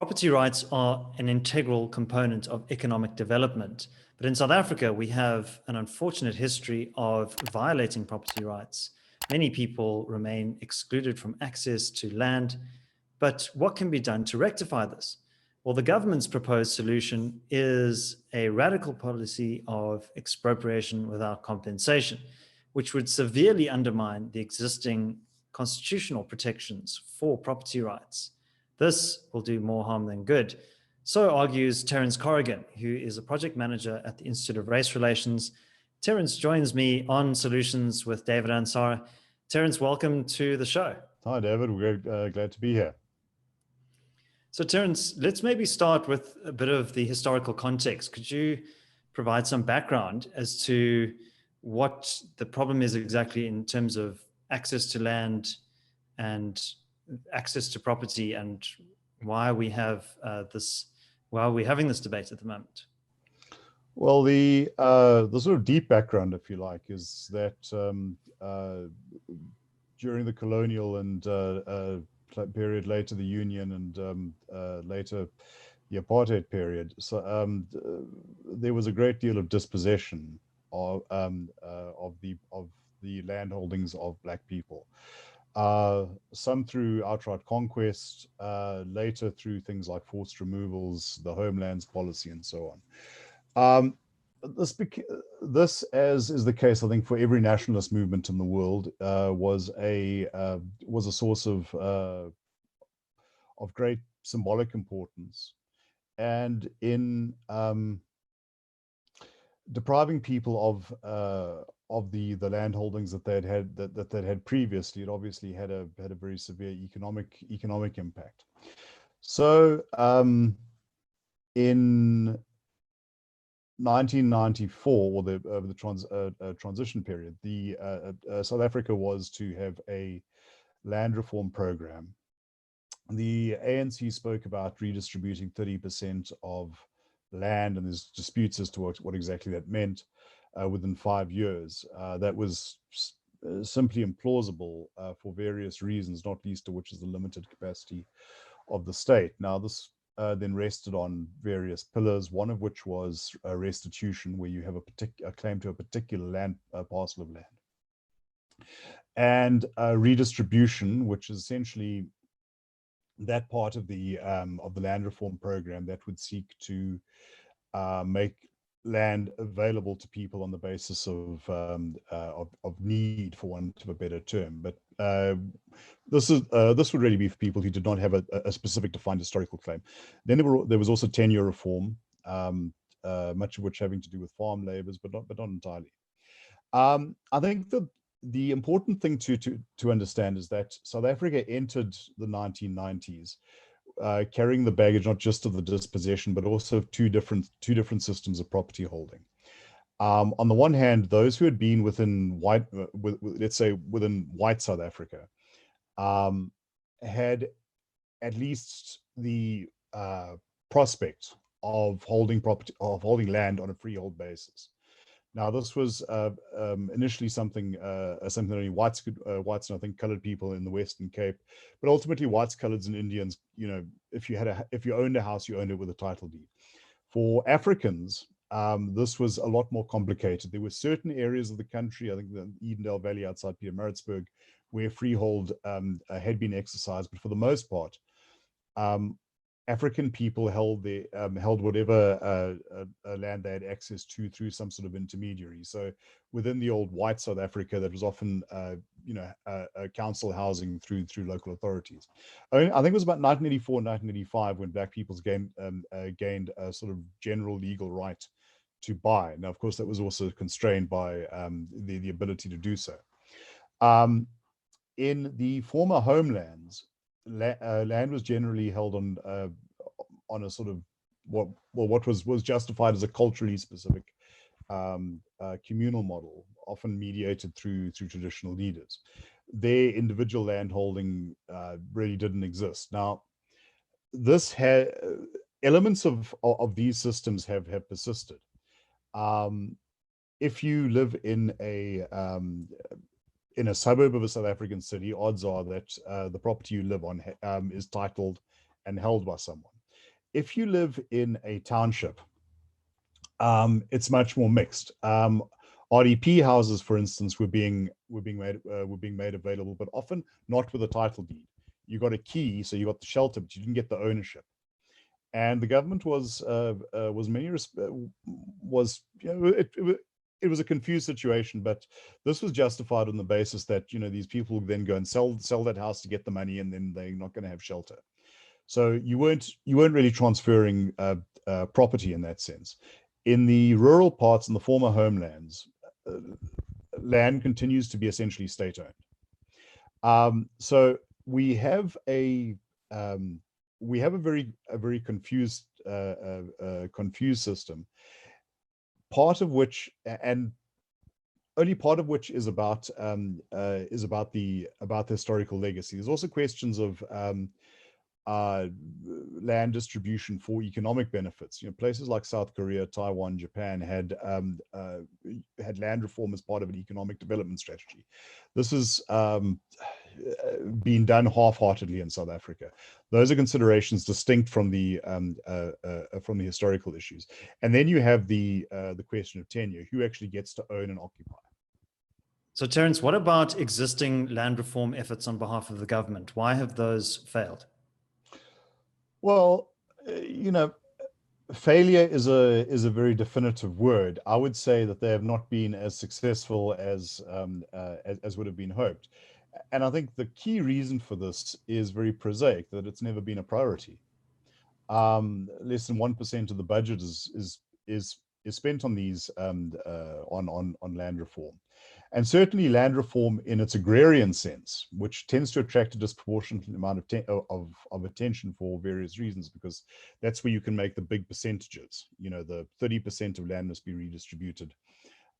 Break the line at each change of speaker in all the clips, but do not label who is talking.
Property rights are an integral component of economic development. But in South Africa, we have an unfortunate history of violating property rights. Many people remain excluded from access to land. But what can be done to rectify this? Well, the government's proposed solution is a radical policy of expropriation without compensation, which would severely undermine the existing constitutional protections for property rights. This will do more harm than good. So argues Terence Corrigan, who is a project manager at the Institute of Race Relations. Terence joins me on Solutions with David Ansara. Terence, welcome to the show.
Hi, David. We're glad to be here.
So Terence, let's maybe start with a bit of the historical context. Could you provide some background as to what the problem is exactly in terms of access to land and access to property, and why we have why are we having this debate at the moment?
Well, the sort of deep background, if you like, is that during the colonial and period, later the Union, and later the Apartheid period, so there was a great deal of dispossession of the land holdings of Black people. Some through outright conquest, later through things like forced removals, the homelands policy, and so on. This, as is the case, I think, for every nationalist movement in the world, was a source of great symbolic importance, and in depriving people of the land holdings that they'd had previously, it obviously had a very severe economic impact. So in 1994, or the transition period, South Africa was to have a land reform program. The ANC spoke about redistributing 30% of land, and there's disputes as to what exactly that meant. Within 5 years. That was simply implausible for various reasons, not least of which is the limited capacity of the state. Now, this then rested on various pillars, one of which was restitution, where you have a claim to a particular land parcel of land, and redistribution, which is essentially that part of the land reform program that would seek to make land available to people on the basis of need, for want of a better term. But this would really be for people who did not have a specific defined historical claim. Then there was also tenure reform, much of which having to do with farm labors, but not entirely. I think the important thing to understand is that South Africa entered the 1990s carrying the baggage not just of the dispossession, but also of two different systems of property holding. On the one hand, those who had been within let's say within white South Africa, had at least the prospect of holding land on a freehold basis. Now, this was initially something that only whites and I think colored people in the Western Cape, but ultimately whites, coloreds, and Indians. If you owned a house, you owned it with a title deed. For Africans, this was a lot more complicated. There were certain areas of the country, I think the Edendale Valley outside Pietermaritzburg, where freehold had been exercised, but for the most part, African people held whatever land they had access to through some sort of intermediary. So within the old white South Africa, that was often council housing through local authorities. I think it was about 1984, 1985 when Black peoples gained a sort of general legal right to buy. Now, of course, that was also constrained by the ability to do so. In the former homelands, land was generally held on a sort of what was justified as a culturally specific communal model, often mediated through traditional leaders. Their individual land holding really didn't exist. Now, this had elements of these systems have persisted. If you live in a suburb of a South African city, odds are that the property you live on is titled and held by someone. if you live in a township, it's much more mixed. RDP houses, for instance, were being made available, but often not with a title deed. You got a key, so you got the shelter, but you didn't get the ownership. And the government was it was a confused situation, but this was justified on the basis that these people would then go and sell that house to get the money, and then they're not going to have shelter. So you weren't really transferring property in that sense. In the rural parts and the former homelands, land continues to be essentially state-owned. So we have a very confused system. Part of which, and only part of which, is about the historical legacy. There's also questions of land distribution for economic benefits. Places like South Korea, Taiwan, Japan had land reform as part of an economic development strategy. This has been done half-heartedly in South Africa. Those are considerations distinct from the historical issues. And then you have the question of tenure: who actually gets to own and occupy?
So, Terence, what about existing land reform efforts on behalf of the government? Why have those failed?
Well, failure is a very definitive word. I would say that they have not been as successful as would have been hoped. And I think the key reason for this is very prosaic, that it's never been a priority. Less than 1% of the budget is spent on these on land reform. And certainly land reform in its agrarian sense, which tends to attract a disproportionate amount of attention for various reasons, because that's where you can make the big percentages. The 30% of land must be redistributed.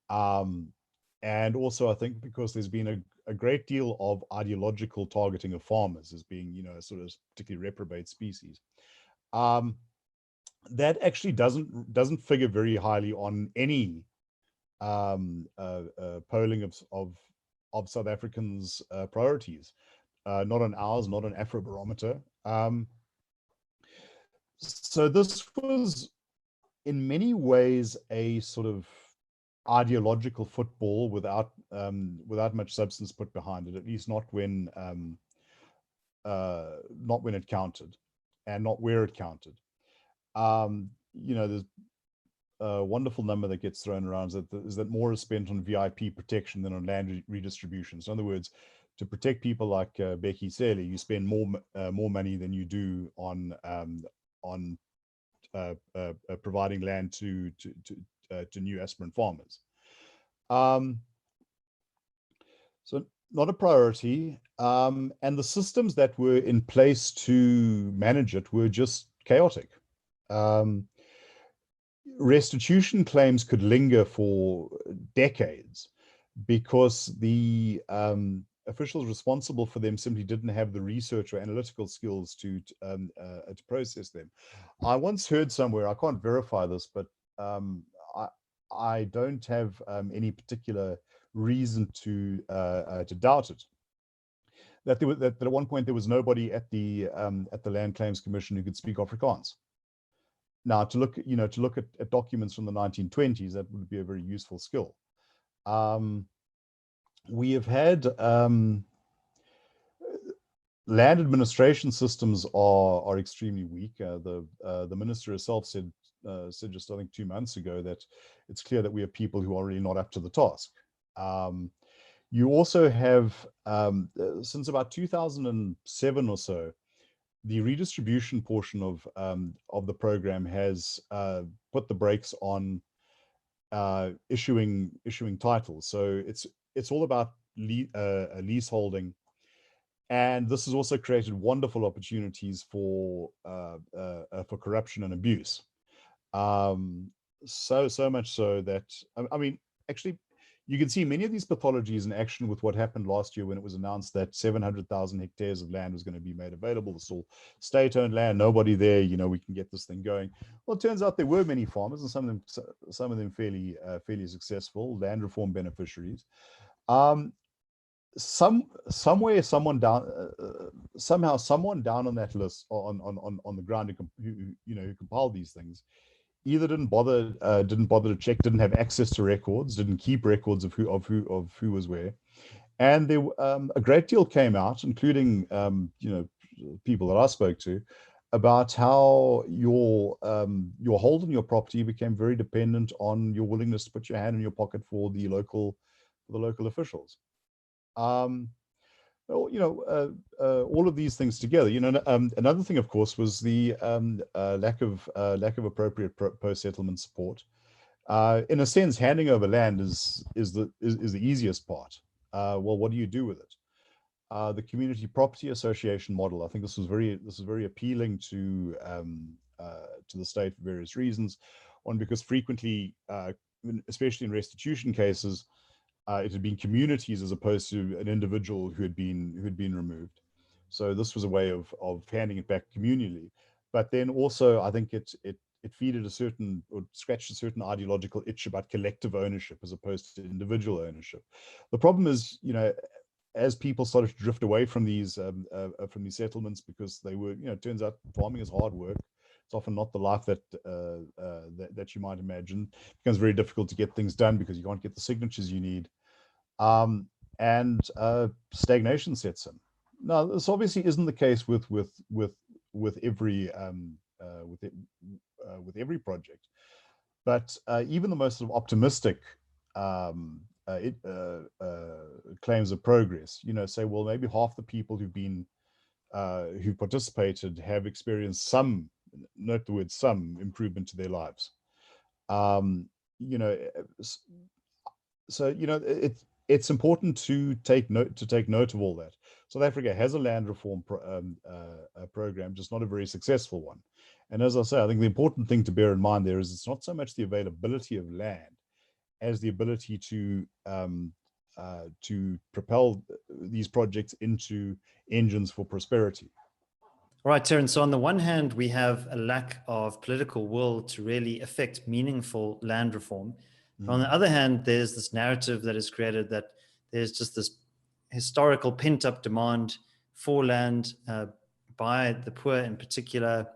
And also, I think, because there's been a great deal of ideological targeting of farmers as being, a sort of particularly reprobate species. That actually doesn't figure very highly on any polling of South Africans' priorities, not on ours, not on Afrobarometer. So this was, in many ways, a sort of ideological football without much substance put behind it. At least not when it counted, and not where it counted. There's a wonderful number that gets thrown around is that more is spent on VIP protection than on land redistribution. So in other words, to protect people like Becky Sele, you spend more money than you do on providing land to new aspirant farmers. So not a priority, and the systems that were in place to manage it were just chaotic. Restitution claims could linger for decades because the officials responsible for them simply didn't have the research or analytical skills to process them. I once heard somewhere, I can't verify this, but I don't have any particular reason to doubt it, that at one point there was nobody at the Land Claims Commission who could speak Afrikaans. Now, to look at documents from the 1920s, that would be a very useful skill. We have had land administration systems are extremely weak. The minister herself said just, I think, 2 months ago, that it's clear that we have people who are really not up to the task. You also have, since about 2007 or so, the redistribution portion of the program has put the brakes on issuing titles. So it's all about leaseholding, and this has also created wonderful opportunities for corruption and abuse. So much so that, I mean, actually, you can see many of these pathologies in action with what happened last year when it was announced that 700,000 hectares of land was going to be made available. It's all state-owned land, nobody there, we can get this thing going. Well, it turns out there were many farmers, and some of them fairly successful land reform beneficiaries. somewhere someone down somehow someone down on that list, or on the ground, who compiled these things, either didn't bother to check, didn't have access to records, didn't keep records of who was where. And there a great deal came out, including people that I spoke to, about how your hold on your property became very dependent on your willingness to put your hand in your pocket for the local officials. Um, well, all of these things together. Another thing, of course, was the lack of appropriate post-settlement support. In a sense, handing over land is the easiest part. Well, what do you do with it? The community property association model. I think this is very appealing to the state for various reasons. One, because frequently, especially in restitution cases, it had been communities as opposed to an individual who had been removed. So this was a way of handing it back communally. But then also, I think it feeded a certain, or scratched a certain ideological itch about collective ownership as opposed to individual ownership. The problem is, as people started to drift away from these settlements, because they were, it turns out farming is hard work. It's often not the life that you might imagine. It becomes very difficult to get things done because you can't get the signatures you need, and stagnation sets in. Now, this obviously isn't the case with every with every project, but even the most sort of optimistic claims of progress, say, well, maybe half the people who participated have experienced some, note the word some, improvement to their lives. So it's important to take note of all that. South Africa has a land reform program, just not a very successful one. And as I say, I think the important thing to bear in mind there is it's not so much the availability of land as the ability to propel these projects into engines for prosperity.
All right, Terence. So on the one hand, we have a lack of political will to really affect meaningful land reform. But on the other hand, there's this narrative that is created that there's just this historical pent-up demand for land by the poor in particular,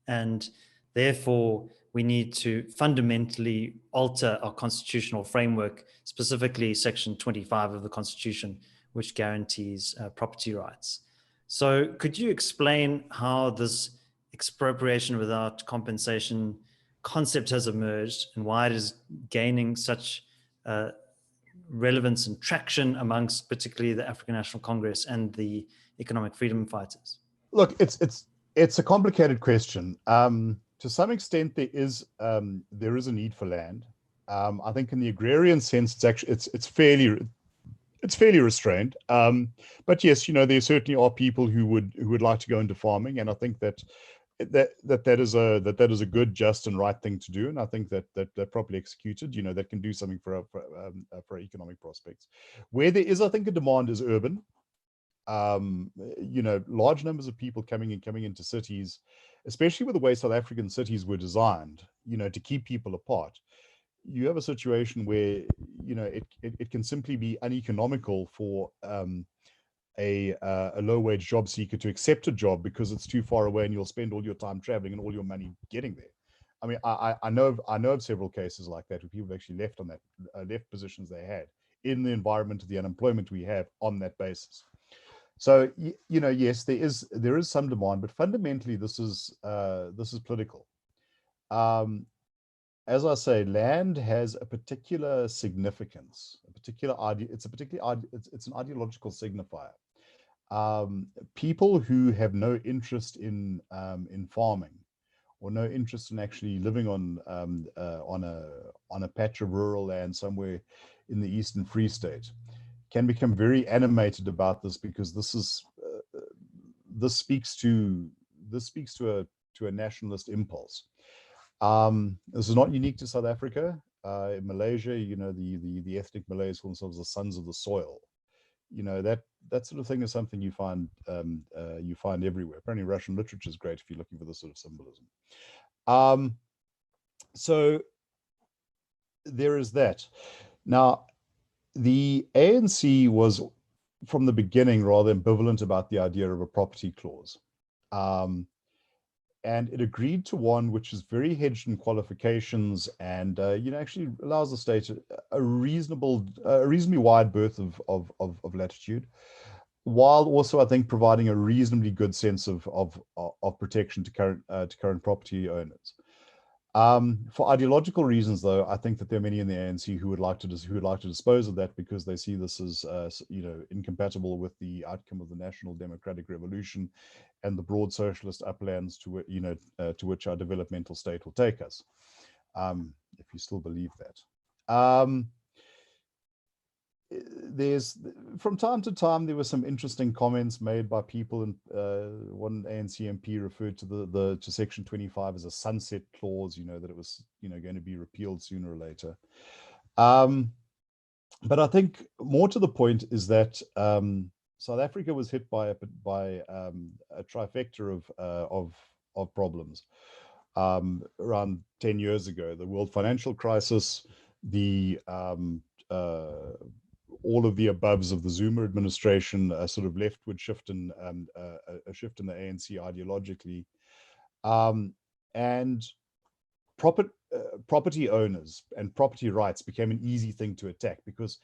and therefore we need to fundamentally alter our constitutional framework, specifically Section 25 of the Constitution, which guarantees property rights. So could you explain how this expropriation without compensation concept has emerged and why it is gaining such relevance and traction amongst particularly the African National Congress and the economic freedom fighters?
Look, it's a complicated question. To some extent, there is a need for land. I think in the agrarian sense, it's fairly restrained. But yes, there certainly are people who would like to go into farming, and I think that is a good, just, and right thing to do. And I think that properly executed, that can do something for economic prospects. Where there is, I think, a demand is urban. Large numbers of people coming into cities, especially with the way South African cities were designed, to keep people apart. You have a situation where, it can simply be uneconomical for a low wage job seeker to accept a job because it's too far away and you'll spend all your time traveling and all your money getting there. I mean, I know of several cases like that where people have actually left positions they had in the environment of the unemployment we have on that basis. So, yes, there is some demand, but fundamentally this is political. As I say, land has a particular significance, it's an ideological signifier. People who have no interest in farming, or no interest in actually living on a patch of rural land somewhere in the Eastern Free State, can become very animated about this, because this speaks to a nationalist impulse. This is not unique to South Africa. In Malaysia, the ethnic Malays call themselves the sons of the soil. That sort of thing is something you find everywhere. Apparently, Russian literature is great if you're looking for this sort of symbolism. So there is that. Now, the ANC was from the beginning, rather ambivalent about the idea of a property clause. And it agreed to one which is very hedged in qualifications and, actually allows the state a reasonably wide berth of latitude, while also, I think, providing a reasonably good sense of protection to current property owners. For ideological reasons, though, I think that there are many in the ANC who would like to dispose of that because they see this as incompatible with the outcome of the national democratic revolution and the broad socialist uplands to which our developmental state will take us, if you still believe that. There's, from time to time, there were some interesting comments made by people, and one ANC MP referred to to Section 25 as a sunset clause, that it was going to be repealed sooner or later. But I think more to the point is that South Africa was hit by a trifecta of problems around 10 years ago: the world financial crisis, the all of the aboves of the Zuma administration, a sort of leftward shift in a shift in the ANC ideologically, and property owners and property rights became an easy thing to attack because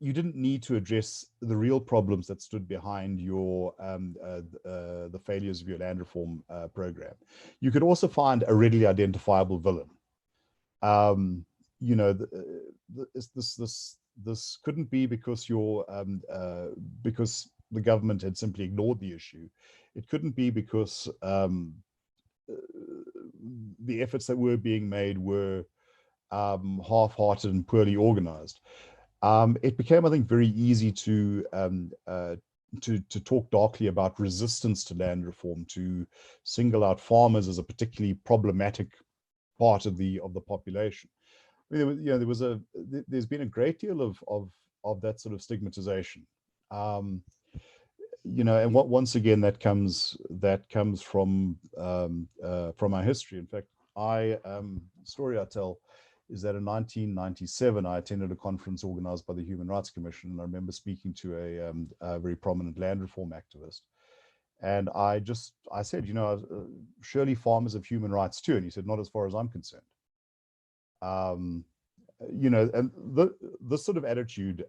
you didn't need to address the real problems that stood behind your the failures of your land reform program. You could also find a readily identifiable villain. This couldn't be because because the government had simply ignored the issue. It couldn't be because the efforts that were being made were half-hearted and poorly organized. It became, I think, very easy to talk darkly about resistance to land reform, to single out farmers as a particularly problematic part of the population. I mean, there's been a great deal of that sort of stigmatization, and once again that comes from our history. In fact, story I tell is that in 1997 I attended a conference organized by the Human Rights Commission, and I remember speaking to a very prominent land reform activist, and I said, surely farmers have human rights too, and he said, not as far as I'm concerned. And this sort of attitude,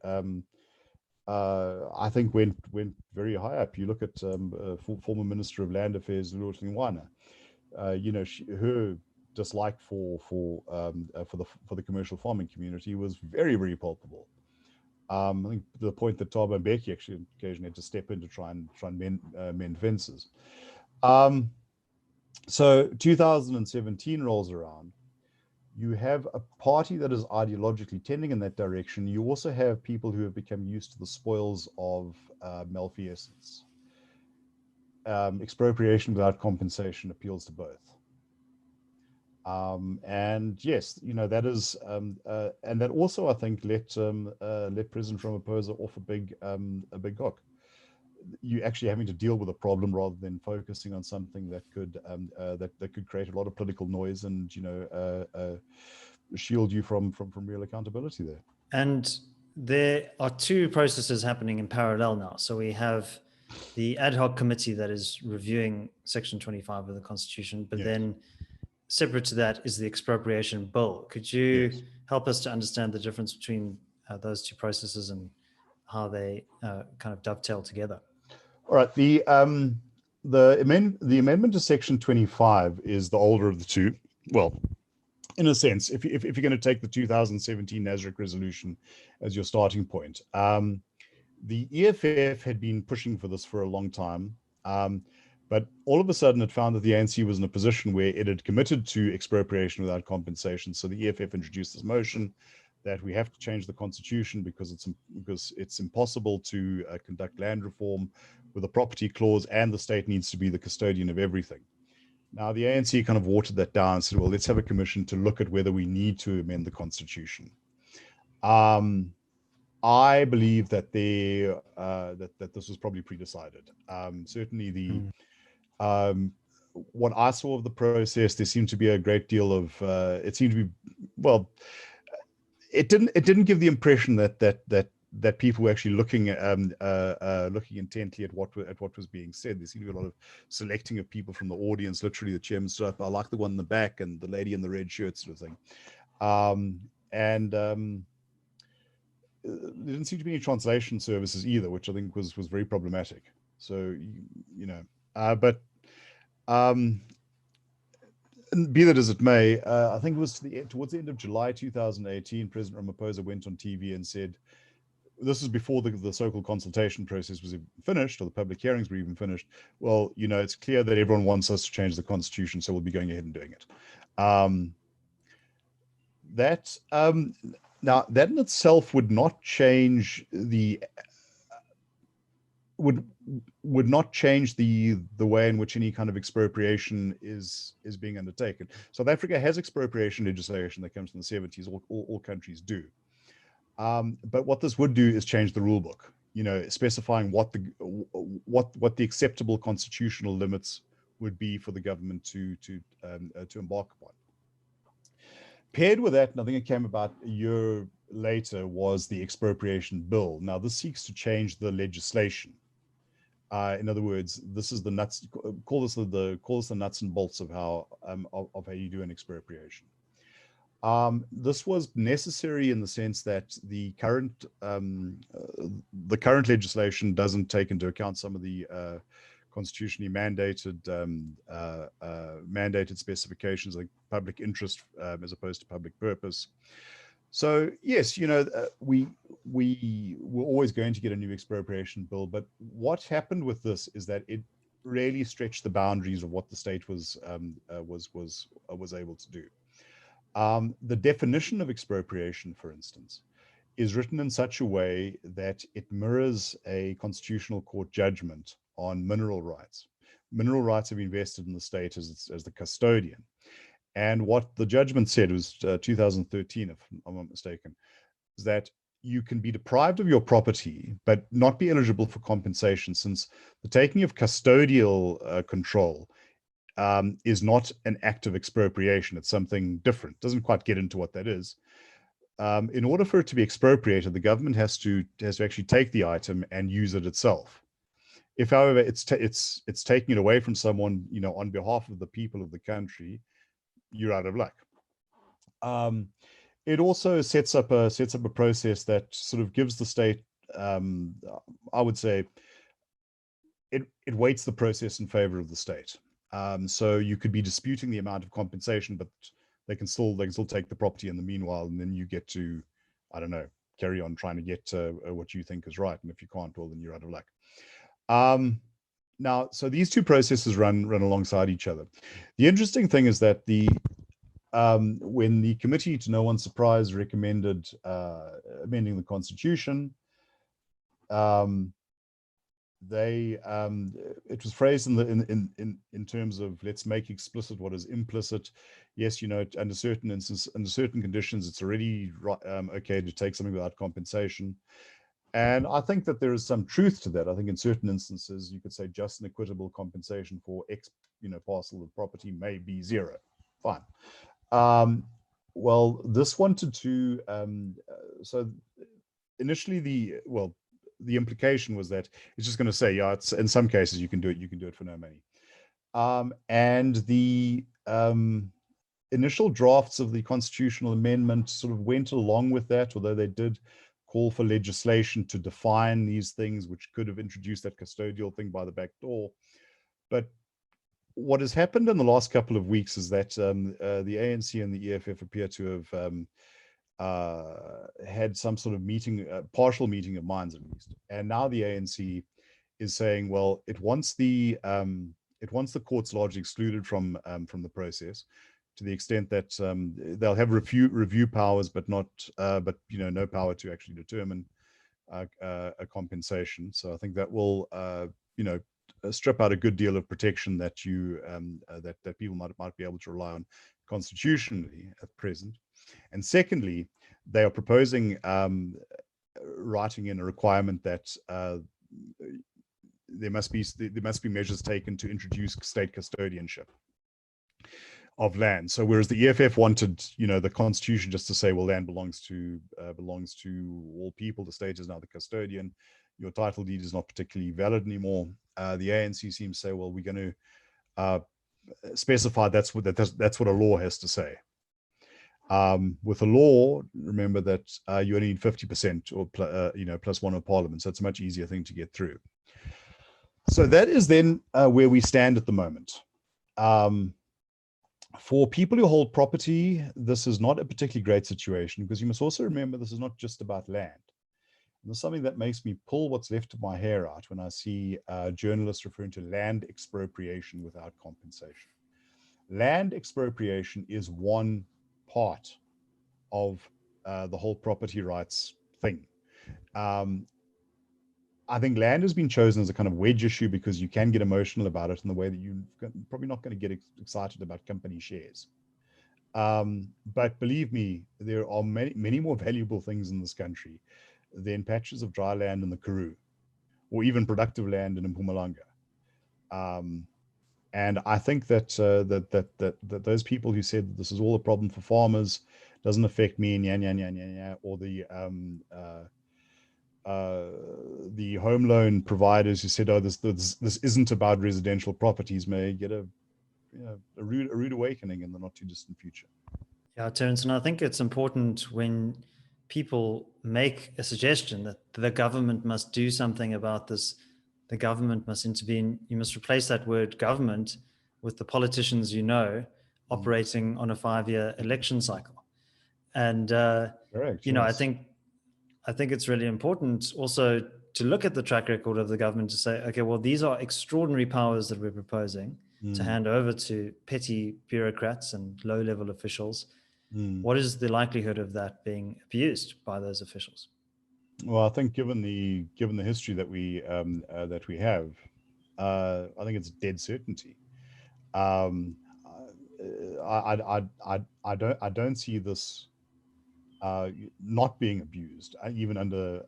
I think went very high up. You look at former Minister of Land Affairs, Lulu Tlingwana. Her dislike for the commercial farming community was very, very palpable. I think to the point that Thabo Mbeki actually occasionally had to step in to try and mend fences. So 2017 rolls around. You have a party that is ideologically tending in that direction. You also have people who have become used to the spoils of malfeasance. Expropriation without compensation appeals to both. And yes, that is, and that also, I think, let President Ramaphosa off a big hook. You actually having to deal with a problem rather than focusing on something that could that could create a lot of political noise and shield you from real accountability there.
And there are two processes happening in parallel now. So we have the ad hoc committee that is reviewing Section 25 of the Constitution, but then separate to that is the Expropriation Bill. Could you help us to understand the difference between those two processes and how they kind of dovetail together?
All right. The amendment to Section 25 is the older of the two. Well, in a sense, if you're going to take the 2017 NASREC resolution as your starting point, the EFF had been pushing for this for a long time, but all of a sudden it found that the ANC was in a position where it had committed to expropriation without compensation. So the EFF introduced this motion that we have to change the constitution because it's impossible to conduct land reform with a property clause, and the state needs to be the custodian of everything. Now, the ANC kind of watered that down and said, well, let's have a commission to look at whether we need to amend the constitution. I believe that that this was probably pre-decided. Certainly what I saw of the process, there seemed to be a great deal of, it seemed to be, well, it didn't give the impression that that people were actually looking looking intently at what was being said. There seemed to be a lot of selecting of people from the audience. Literally, the chairman stood up, I like the one in the back and the lady in the red shirt, sort of thing. There didn't seem to be any translation services either, which I think was very problematic. So but be that as it may, I think it was towards the end of July 2018, President Ramaphosa went on TV and said, this is before the so-called consultation process was even finished, or the public hearings were even finished. Well, it's clear that everyone wants us to change the constitution, so we'll be going ahead and doing it. Now, that in itself would not change the would not change the way in which any kind of expropriation is being undertaken. South Africa has expropriation legislation that comes from the 70s. All countries do. But what this would do is change the rule book, specifying what the acceptable constitutional limits would be for the government to embark upon. Paired with that, and I think it came about a year later, was the Expropriation Bill. Now, this seeks to change the legislation. In other words, this is the nuts. Call this the nuts and bolts of how you do an expropriation. This was necessary in the sense that the current legislation doesn't take into account some of the constitutionally mandated specifications like public interest as opposed to public purpose. So yes, we were always going to get a new expropriation bill, but what happened with this is that it really stretched the boundaries of what the state was able to do. The definition of expropriation, for instance, is written in such a way that it mirrors a constitutional court judgment on mineral rights. Mineral rights have been vested in the state as the custodian. And what the judgment said was 2013, if I'm not mistaken, is that you can be deprived of your property, but not be eligible for compensation, since the taking of custodial control is not an act of expropriation. It's something different. It doesn't quite get into what that is. In order for it to be expropriated, the government has to actually take the item and use it itself. If, however, it's taking it away from someone, on behalf of the people of the country, you're out of luck. It also sets up a process that sort of gives the state, I would say, it weights the process in favor of the state. So you could be disputing the amount of compensation, but they can still take the property in the meanwhile, and then you get to, I don't know, carry on trying to get what you think is right. And if you can't, well, then you're out of luck. Now, so these two processes run alongside each other. The interesting thing is that when the committee, to no one's surprise, recommended amending the constitution, it was phrased in terms of, let's make explicit what is implicit. Yes, under certain conditions, it's already okay to take something without compensation. And I think that there is some truth to that. I think in certain instances, you could say just and equitable compensation for X, parcel of property may be zero. Fine. Well, this wanted to, so initially the implication was that it's just going to say, yeah, it's in some cases you can do it for no money. And the initial drafts of the constitutional amendment sort of went along with that, although they did call for legislation to define these things, which could have introduced that custodial thing by the back door. But what has happened in the last couple of weeks is that the ANC and the EFF appear to have had some sort of meeting, partial meeting of minds at least. And now the ANC is saying, well, it wants the courts largely excluded from the process, to the extent that they'll have review powers, but not no power to actually determine a compensation. So I think that will strip out a good deal of protection that that people might be able to rely on constitutionally at present. And secondly, they are proposing writing in a requirement that there must be measures taken to introduce state custodianship. land. So whereas the EFF wanted, the constitution just to say, well, land belongs to all people. The state is now the custodian. Your title deed is not particularly valid anymore. The ANC seems to say, well, we're going to specify that's what a law has to say. With a law, remember that you only need 50% or plus one of parliament. So it's a much easier thing to get through. So that is then where we stand at the moment. For people who hold property, this is not a particularly great situation, because you must also remember this is not just about land. And there's something that makes me pull what's left of my hair out when I see journalists referring to land expropriation without compensation. Land expropriation is one part of the whole property rights thing. I think land has been chosen as a kind of wedge issue because you can get emotional about it in the way that you're probably not going to get excited about company shares. But believe me, there are many more valuable things in this country than patches of dry land in the Karoo, or even productive land in Mpumalanga. And I think that that those people who said that this is all a problem for farmers, doesn't affect me, or the home loan providers who said, oh, this isn't about residential properties, may get a rude awakening in the not too distant future.
Yeah, Terence, and I think it's important when people make a suggestion that the government must do something about this, the government must intervene. You must replace that word government with the politicians operating on a 5-year election cycle. And
Correct,
yes.
yes.
I think it's really important also to look at the track record of the government to say, okay, well, these are extraordinary powers that we're proposing to hand over to petty bureaucrats and low-level officials. What is the likelihood of that being abused by those officials?
Well, I think given the history that we have, I think it's dead certainty. I don't see this not being abused, even under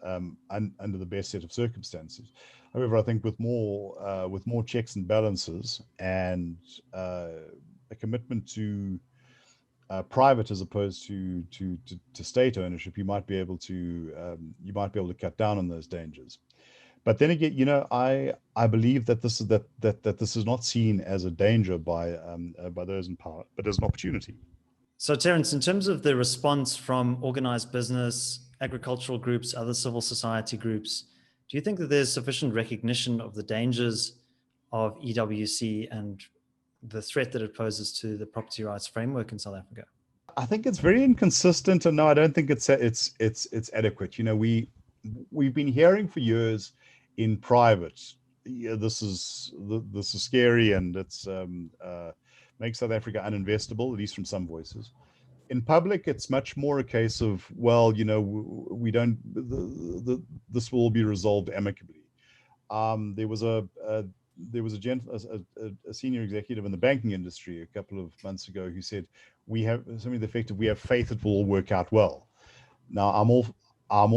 the best set of circumstances. However, I think with more checks and balances and a commitment to private as opposed to state ownership, you might be able to cut down on those dangers. But then again, I believe that this is not seen as a danger by those in power, but as an opportunity.
So, Terence, in terms of the response from organized business, agricultural groups, other civil society groups, do you think that there's sufficient recognition of the dangers of EWC and the threat that it poses to the property rights framework in South Africa?
I think it's very inconsistent, and no, I don't think it's adequate. We've been hearing for years in private, this is scary, and it's makes South Africa uninvestable, at least from some voices. In public, it's much more a case of, well, we don't. This will all be resolved amicably. There was a senior executive in the banking industry a couple of months ago who said, we have something to the effect of, we have faith it will all work out well. Now, I'm all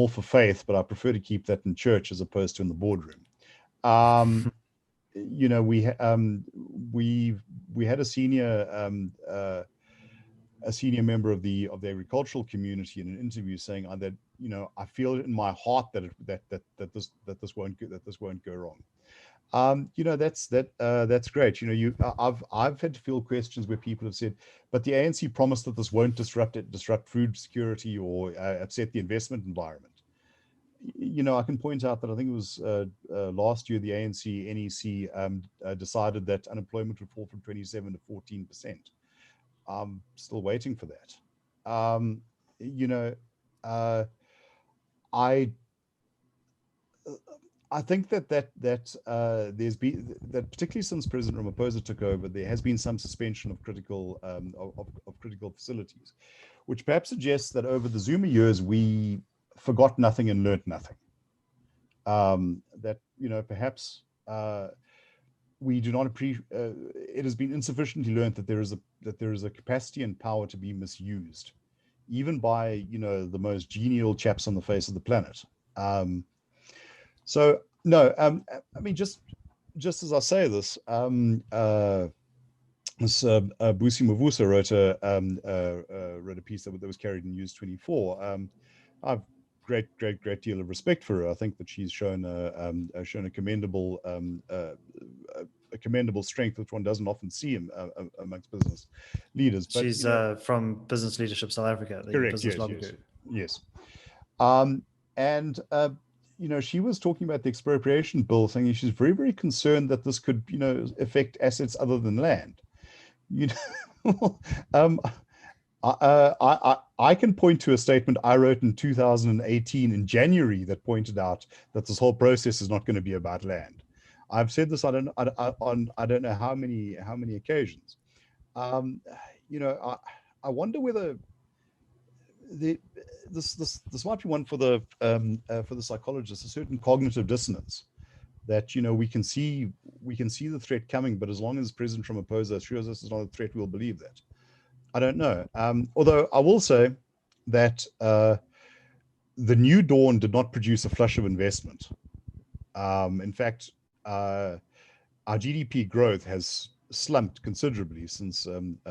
for faith, but I prefer to keep that in church as opposed to in the boardroom. We had a senior member of the agricultural community in an interview saying that, I feel it in my heart that this won't go wrong. That's great. I've had to field questions where people have said, but the ANC promised that this won't disrupt food security or upset the investment environment. I can point out that I think it was last year the ANC NEC decided that unemployment would fall from 27 to 14%. I'm still waiting for that. I think that there's been that, particularly since President Ramaphosa took over, there has been some suspension of critical facilities, which perhaps suggests that over the Zuma years we forgot nothing and learnt nothing. That perhaps we do not appreciate. It has been insufficiently learnt that there is a capacity and power to be misused, even by the most genial chaps on the face of the planet. So no, I mean, just as I say this, Busi Mavusa wrote a piece that was carried in News 24. I've great deal of respect for her. I think that she's shown a commendable a commendable strength, which one doesn't often see amongst business leaders. But
She's from Business Leadership South Africa, the
correct,
business
yes,
lobby
yes,
group.
yes. And she was talking about the expropriation bill, saying she's very concerned that this could affect assets other than land. um, I can point to a statement I wrote in 2018 in January that pointed out that this whole process is not going to be about land. I've said this on I don't know how many occasions. I wonder whether this might be one for the psychologist, a certain cognitive dissonance that we can see the threat coming, but as long as President Ramaphosa assures us it's not a threat, we'll believe that. I don't know. Although I will say that the New Dawn did not produce a flush of investment. In fact, our GDP growth has slumped considerably since President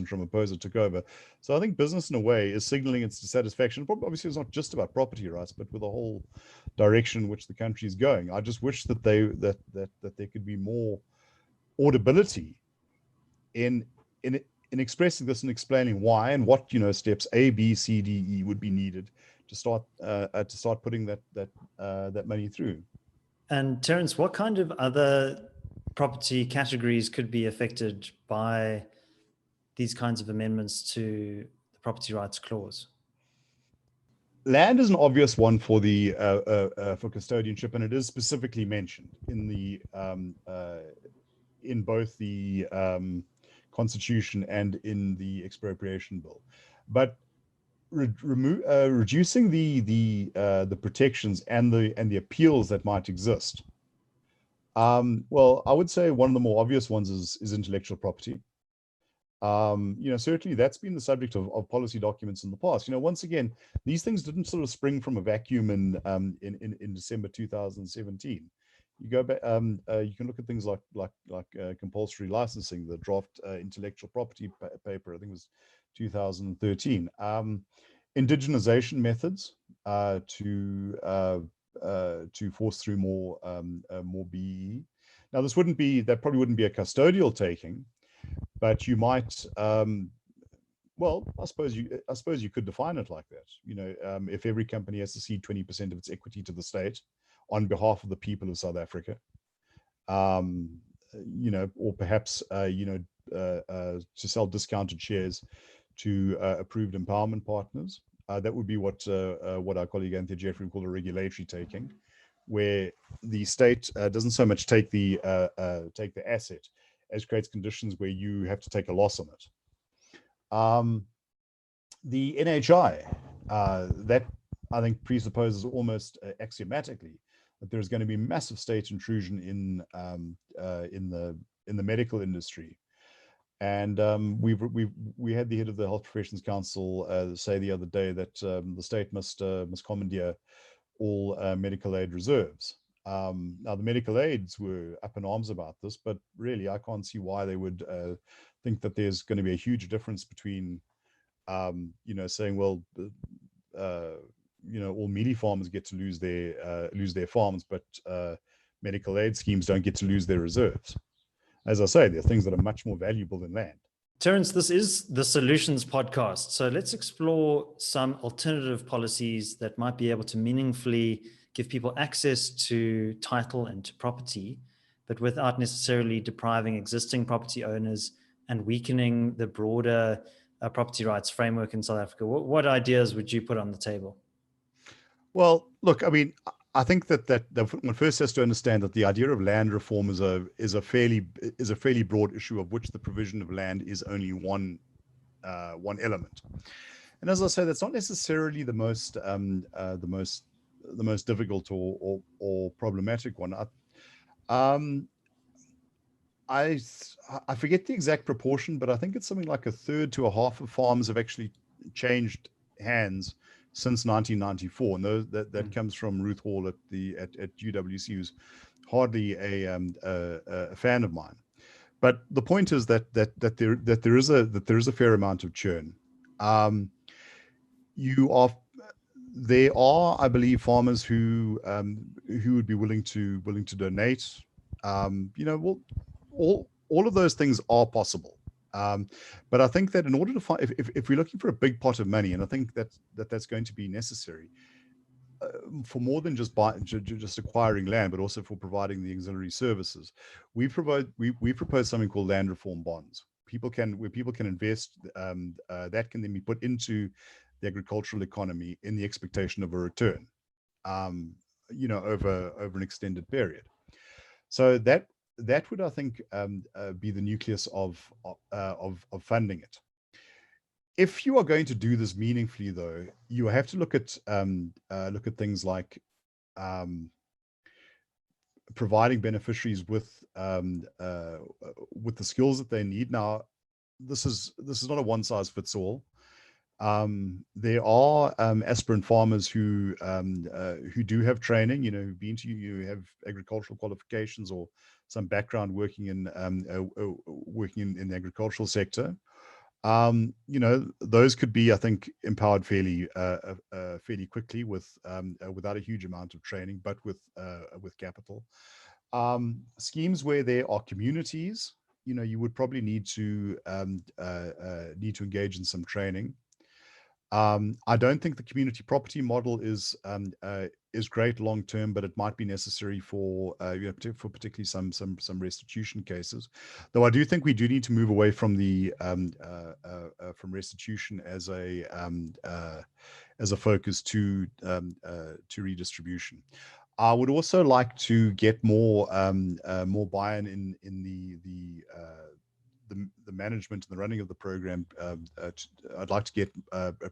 Ramaphosa took over. So I think business, in a way, is signaling its dissatisfaction. Obviously, it's not just about property rights, but with the whole direction in which the country is going. I just wish that there could be more audibility in expressing this and explaining why and what steps A, B, C, D, E would be needed to start putting that money through.
And Terence, what kind of other property categories could be affected by these kinds of amendments to the property rights clause?
Land is an obvious one for the for custodianship, and it is specifically mentioned in the in both the Constitution and in the Expropriation Bill. But reducing the protections and the appeals that might exist. Well, I would say one of the more obvious ones is intellectual property. Certainly that's been the subject of policy documents in the past. Once again, these things didn't sort of spring from a vacuum in December 2017. You go back, you can look at things like compulsory licensing, the draft intellectual property paper, I think it was 2013. Indigenization methods to force through more BEE. Now, that probably wouldn't be a custodial taking, but you might, well, I suppose you could define it like that. If every company has to cede 20% of its equity to the state on behalf of the people of South Africa, or perhaps, to sell discounted shares to approved empowerment partners. That would be what our colleague Anthony Jeffrey called a regulatory taking, where the state doesn't so much take the asset as creates conditions where you have to take a loss on it. The NHI, that I think presupposes almost axiomatically that there's going to be massive state intrusion in the medical industry. And we had the head of the Health Professions Council say the other day that the state must commandeer all medical aid reserves. Now, the medical aids were up in arms about this, but really I can't see why they would think that there's going to be a huge difference between, saying, well, all mealie farmers get to lose their farms, but medical aid schemes don't get to lose their reserves. As I say, there are things that are much more valuable than land.
Terence, this is the Solutions podcast. So let's explore some alternative policies that might be able to meaningfully give people access to title and to property, but without necessarily depriving existing property owners and weakening the broader property rights framework in South Africa. What ideas would you put on the table?
Well, look, I mean, I think that one first has to understand that the idea of land reform is a fairly broad issue, of which the provision of land is only one element. And as I say, that's not necessarily the most difficult or problematic one. I forget the exact proportion, but I think it's something like a third to a half of farms have actually changed hands since 1994, and that comes from Ruth Hall at UWC, who's hardly a fan of mine. but the point is that there is a fair amount of churn. There are, I believe, farmers who would be willing to donate. Well, all of those things are possible. But I think that in order to find, if we're looking for a big pot of money, and I think that's going to be necessary for more than just just acquiring land, but also for providing the auxiliary services, we propose something called land reform bonds. Where people can invest, that can then be put into the agricultural economy in the expectation of a return, over an extended period. So that would, I think, be the nucleus of funding it. If you are going to do this meaningfully, though, you have to look at things like providing beneficiaries with the skills that they need. Now, this is not a one size fits all. There are aspirant farmers who do have training, who have agricultural qualifications or some background working in the agricultural sector. Those could be, I think, empowered fairly quickly without a huge amount of training, but with capital. Schemes where there are communities, you would probably need to engage in some training. I don't think the community property model is great long term, but it might be necessary for particularly some restitution cases. Though I do think we do need to move away from the from restitution as a focus to redistribution. I would also like to get more buy-in in the management and the running of the program. I'd like to get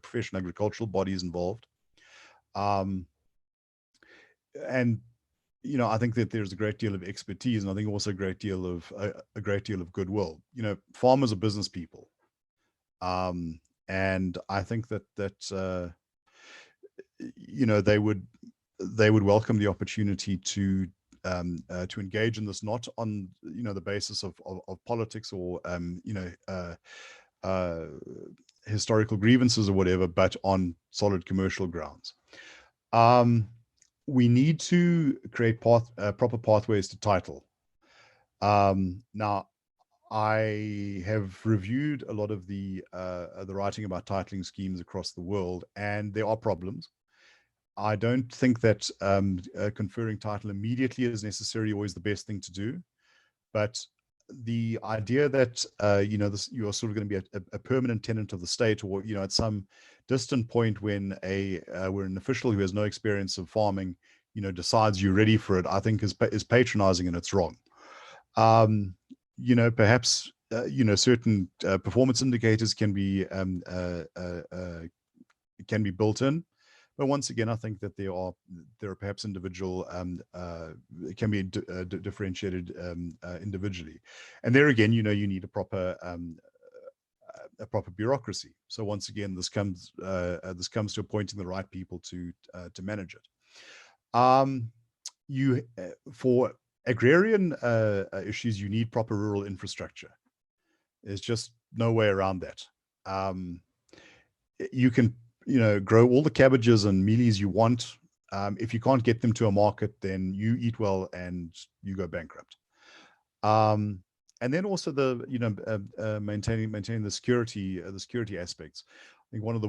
professional agricultural bodies involved, and I think that there's a great deal of expertise, and I think also a great deal of goodwill. Farmers are business people, and I think that they would welcome the opportunity to engage in this, not on the basis of politics or historical grievances or whatever, but on solid commercial grounds. We need to create proper pathways to title. Now, I have reviewed a lot of the writing about titling schemes across the world, and there are problems. I don't think that conferring title immediately is necessarily always the best thing to do, but the idea that you are sort of going to be a permanent tenant of the state, or at some distant point when we're an official who has no experience of farming, decides you're ready for it, I think is patronizing, and it's wrong. Perhaps certain performance indicators can be built in. But once again, I think that there are perhaps individual can be differentiated individually, and there again, you need a proper bureaucracy. So once again, this comes to appointing the right people to manage it. For agrarian issues, you need proper rural infrastructure. There's just no way around that. You can grow all the cabbages and mealies you want. If you can't get them to a market, then you eat well and you go bankrupt. And then also maintaining the security aspects. I think one of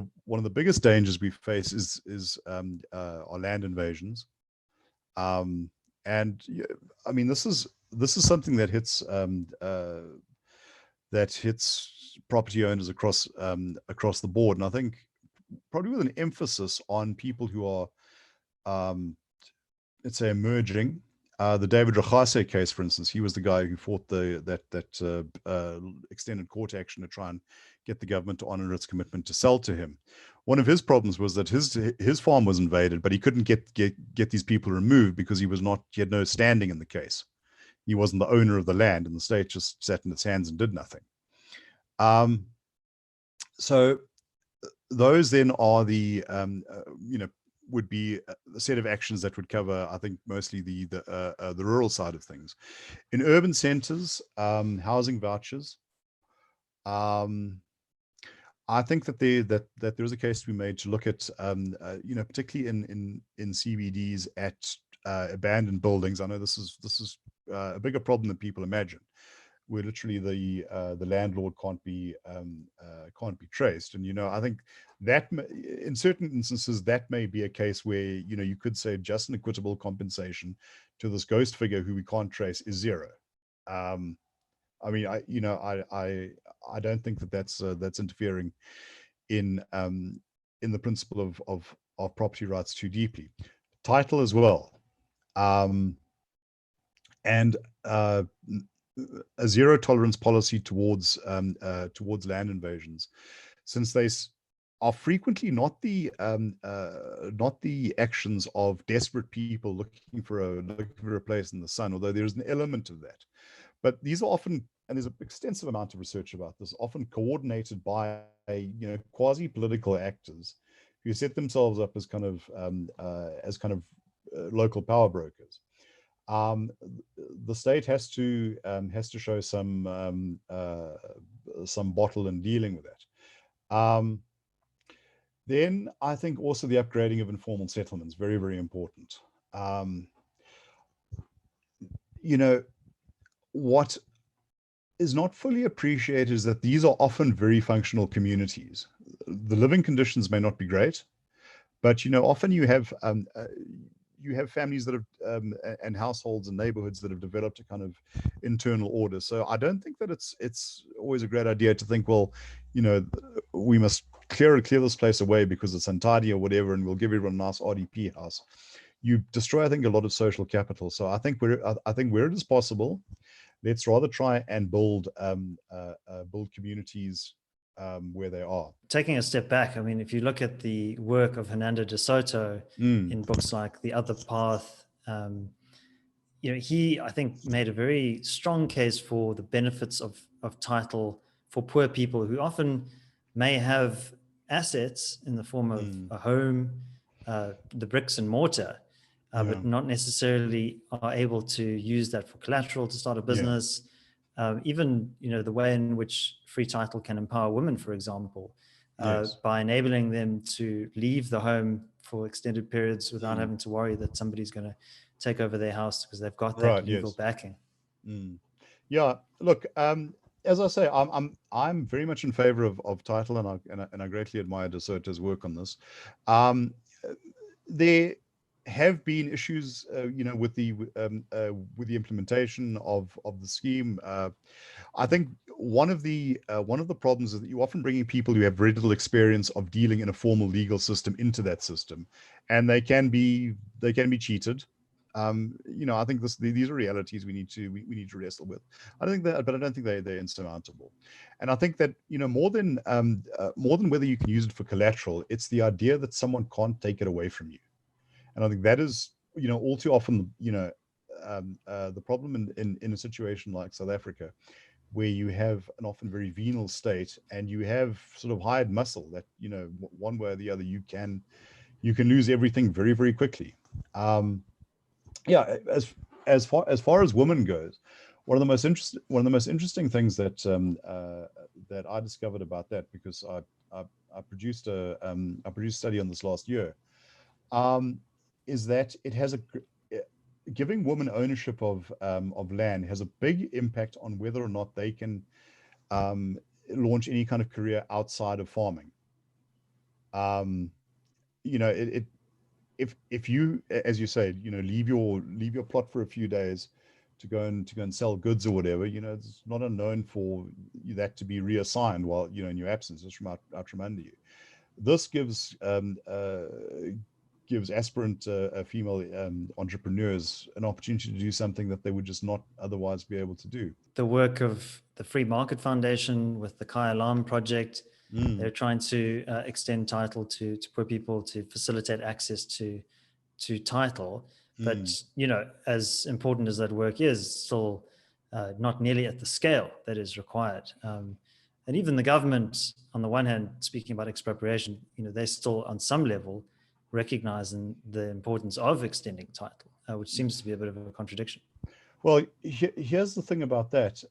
the biggest dangers we face is our land invasions. And I mean, this is something that hits property owners across the board, and I think probably with an emphasis on people who are, let's say, emerging. The David Rachase case, for instance, he was the guy who fought that extended court action to try and get the government to honor its commitment to sell to him. One of his problems was that his farm was invaded, but he couldn't get these people removed because he had no standing in the case. He wasn't the owner of the land, and the state just sat in its hands and did nothing. So those then are the would be a set of actions that would cover, I think, mostly the rural side of things. In urban centers, housing vouchers. I think that there is a case to be made to look at, particularly in CBDs, at abandoned buildings. I know this is a bigger problem than people imagine, where literally the landlord can't be traced. And I think that in certain instances that may be a case where you could say just and equitable compensation to this ghost figure who we can't trace is zero. I mean, I don't think that's interfering in the principle of property rights too deeply. Title as well, and a zero tolerance policy towards land invasions, since they are frequently not the actions of desperate people looking for a place in the sun, although there's an element of that. But these are often, and there's an extensive amount of research about this, often coordinated by quasi-political actors who set themselves up as kind of local power brokers. The state has to show some bottle in dealing with that. Then I think also the upgrading of informal settlements, very, very important. What is not fully appreciated is that these are often very functional communities. The living conditions may not be great, but often you have families that have and households and neighborhoods that have developed a kind of internal order. So I don't think that it's always a great idea to think, well, we must clear this place away because it's untidy or whatever, and we'll give everyone a nice RDP house. You destroy, I think, a lot of social capital. So I think where it is possible, let's rather try and build communities where they are.
Taking a step back, I mean, if you look at the work of Hernando de Soto in books like The Other Path, he, I think, made a very strong case for the benefits of title for poor people who often may have assets in the form of a home, the bricks and mortar, but not necessarily are able to use that for collateral to start a business. Even, the way in which free title can empower women, for example, by enabling them to leave the home for extended periods without having to worry that somebody's going to take over their house because they've got that legal backing.
Yeah, look, as I say, I'm very much in favor of title, and I greatly admire De Soto's work on this. There have been issues, with the implementation of the scheme. I think one of the problems is that you often bring in people who have very little experience of dealing in a formal legal system into that system, and they can be cheated. I think these are realities we need to wrestle with. I don't think they're insurmountable. And I think that more than whether you can use it for collateral, it's the idea that someone can't take it away from you. And I think that is all too often the problem in a situation like South Africa, where you have an often very venal state, and you have sort of hired muscle that one way or the other you can lose everything very, very quickly. As far as women goes, one of the most interesting things that I discovered about that, because I produced a study on this last year, is that it has giving women ownership of land has a big impact on whether or not they can launch any kind of career outside of farming. If you, as you say, leave your plot for a few days to go and sell goods or whatever, it's not unknown for that to be reassigned while in your absence, just from out from under you. This gives aspirant female entrepreneurs an opportunity to do something that they would just not otherwise be able to do.
The work of the Free Market Foundation with the Kai Alarm project, they're trying to extend title to poor people to facilitate access to title. But, as important as that work is, still not nearly at the scale that is required. And even the government, on the one hand, speaking about expropriation, they still, on some level, recognizing the importance of extending title, which seems to be a bit of a contradiction.
Well, here's the thing about that.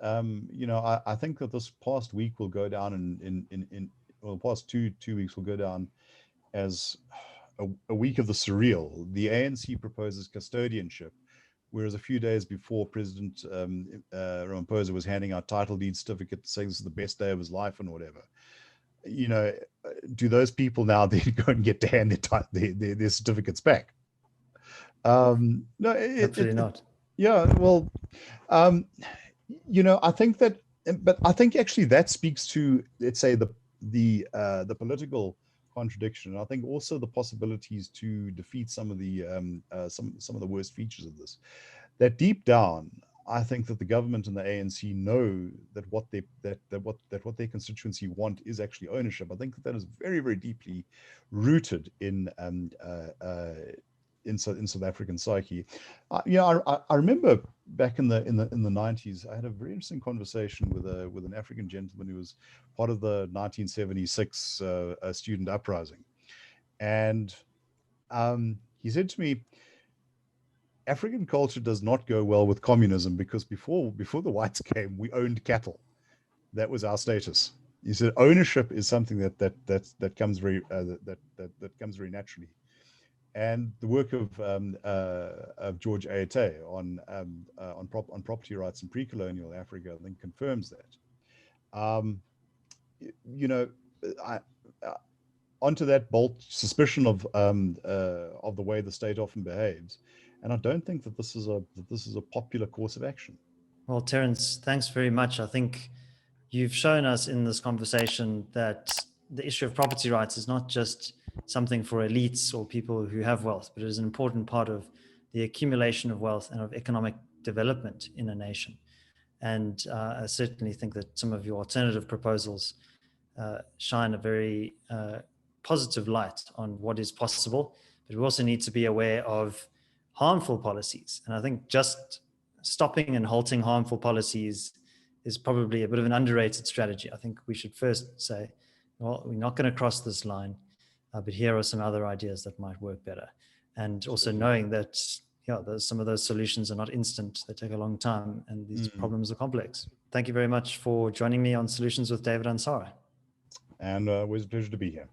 You know, I think that this past week will go down well, the past two weeks will go down as a week of the surreal. The ANC proposes custodianship, whereas a few days before, President Ramaphosa was handing out title deed certificates, saying this is the best day of his life and whatever. You know, do those people now then go and get to hand their certificates back? No,
Hopefully not.
Yeah, well, you know, I think that, but I think actually that speaks to, let's say, the political contradiction. And I think also the possibilities to defeat some of the some of the worst features of this. That deep down, I think that the government and the ANC know that what their constituency want is actually ownership. I think that is very, very deeply rooted in South African psyche. Yeah, I remember back in the 90s, I had a very interesting conversation with an African gentleman who was part of the 1976 student uprising, and he said to me, African culture does not go well with communism because before the whites came, we owned cattle. That was our status. He said ownership is something that comes very that comes very naturally. And the work of George Aite on property rights in pre-colonial Africa, I think, confirms that. You know, onto that bolt suspicion of the way the state often behaves, and I don't think that this is a popular course of action.
Well, Terence, thanks very much. I think you've shown us in this conversation that the issue of property rights is not just something for elites or people who have wealth, but it is an important part of the accumulation of wealth and of economic development in a nation. And I certainly think that some of your alternative proposals shine a very positive light on what is possible, but we also need to be aware of harmful policies. And I think just stopping and halting harmful policies is probably a bit of an underrated strategy. I think we should first say, well, we're not going to cross this line, but here are some other ideas that might work better. And also knowing that some of those solutions are not instant, they take a long time, and these problems are complex. Thank you very much for joining me on Solutions with David Ansara.
And it was a pleasure to be here.